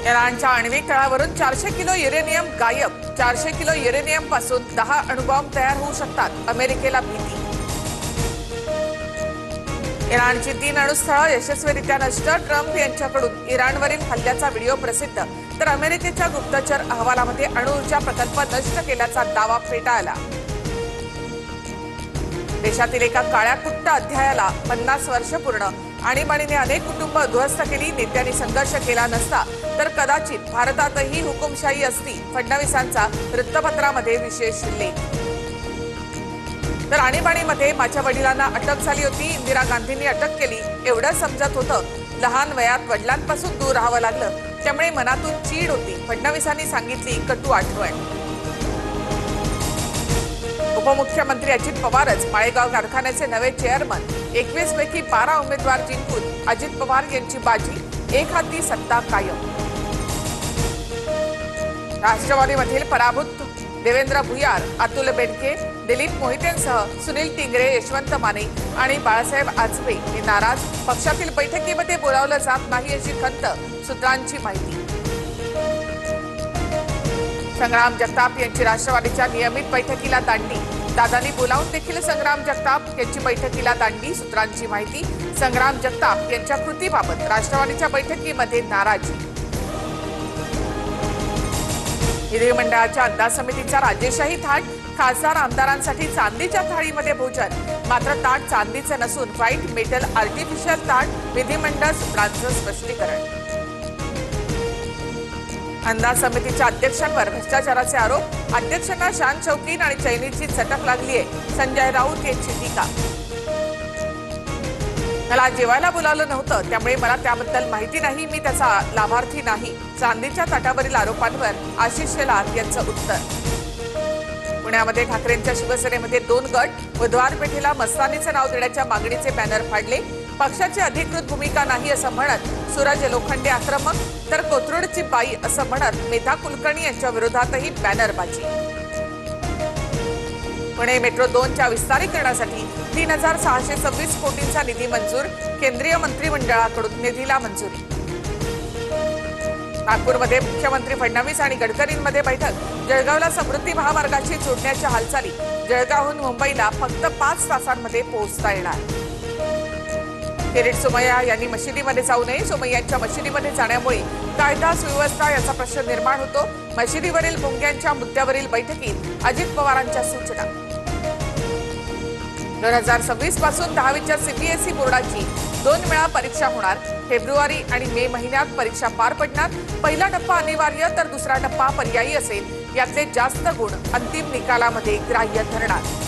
इराणच्या आण्विक तळावरून 400 किलो युरेनियम गायब। 400 किलो युरेनियम पासून 10 अणुबॉम्ब तयार होऊ शकतात, अमेरिकेला भीती। इराणची 3 अणुस्थळं यशस्वीरित्या नष्ट। ट्रम्प यांच्याकडून इराणवरील हल्ल्याचा व्हिडिओ प्रसिद्ध, तर अमेरिकेच्या गुप्तचर अहवालामध्ये अणुऊर्जा प्रकल्प नष्ट केल्याचा दावा फेटाळला। देशातील एका काळ्या कुट्ट अध्यायाला 50 वर्ष पूर्ण। आणीबाणीने अनेक कुटुंब उद्ध्वस्त केली। नेत्यांनी संघर्ष केला नसता तर कदाचित भारतातही हुकुमशाही असती, फडणवीसांचा वृत्तपत्रामध्ये विशेष लेख। तर आणीबाणीमध्ये माझ्या वडिलांना अटक झाली होती, इंदिरा गांधींनी अटक केली एवढं समजत होतं। लहान वयात वडिलांपासून दूर राहावं लागलं, त्यामुळे मनातून चीड होती, फडणवीसांनी सांगितली कटू आठवण। उपमुख्यमंत्री अजित पवारच माळेगाव कारखान्याचे नवे चेअरमन। 21 पैकी 12 उमेदवार जिंकून अजित पवार यांची बाजी, एक हाती सत्ता कायम। राष्ट्रवादीमधील पराभूत देवेंद्र भुयार, अतुल बेडके, दिलीप मोहितेंसह सुनील टिंगरे, यशवंत माने आणि बाळासाहेब आचबे हे नाराज। पक्षातील बैठकीमध्ये बोलावलं जात नाही अशी खंत, सूत्रांची माहिती। संग्राम जगताप यांची राष्ट्रवादीच्या नियमित बैठकीला दांडी। दादांनी बोलावून देखील संग्राम जगताप यांची बैठकीला दांडी, सूत्रांची माहिती। संग्राम जगताप यांच्या कृतीबाबत राष्ट्रवादीच्या बैठकीमध्ये नाराजी। विधिमंडळाच्या अंदाज समितीचा राजेशाही थाट। खासदार आमदारांसाठी चांदीच्या थाळीमध्ये भोजन, मात्र ताट चांदीचं नसून व्हाईट मेटल आर्टिफिशियल ताट। विधिमंडळ सूत्रांचं स्पष्टीकरण। अंदाज समितीच्या अध्यक्षांवर भ्रष्टाचाराचे आरोप। अध्यक्षांना शान शौकीन आणि चैनीची चटक लागली आहे, संजय राऊत यांची टीका। मला जेवायला बोलावलं नव्हतं, त्यामुळे मला त्याबद्दल माहिती नाही, मी त्याचा लाभार्थी नाही। चांदीच्या ताटावरील आरोपांवर आशिष शेलार यांचं उत्तर। पुण्यामध्ये ठाकरेंच्या शिवसेनेमध्ये 2 गट। बुधवार पेठेला मस्तानीचं नाव देण्याच्या मागणीचे बॅनर फाडले। पक्षाची अधिकृत भूमिका नाही असं म्हणत सूरज लोखंडे आक्रमक, तर कोथरूडची बाई असं म्हणत मेधा कुलकर्णी यांच्या विरोधातही बॅनरबाजी। पुणे मेट्रो 2च्या विस्तारीकरणासाठी 3626 कोटींचा निधी मंजूर। केंद्रीय मंत्रिमंडळाकडून निधीला मंजुरी। नागपूरमध्ये मुख्यमंत्री फडणवीस आणि गडकरींमध्ये बैठक। जळगावला समृद्धी महामार्गाची जोडण्याच्या हालचाली। जळगावहून मुंबईला फक्त 5 तासांमध्ये पोहोचता येणार। किरीट सोमय्या यांनी मशिदीमध्ये जाऊ नये। सोमय्यांच्या मशिदीमध्ये जाण्यामुळे कायदा सुव्यवस्था याचा प्रश्न निर्माण होतो। मशिदीवरील भोंग्यांच्या मुद्द्यावरील बैठकीत अजित पवारांच्या सूचना। 2026 पासून 10वीच्या सीबीएसई बोर्डाची 2 वेळा परीक्षा होणार। फेब्रुवारी आणि मे महिन्यात परीक्षा पार पडणार। पहिला टप्पा अनिवार्य तर दुसरा टप्पा पर्यायी असेल। यातले जास्त गुण अंतिम निकालामध्ये ग्राह्य ठरणार।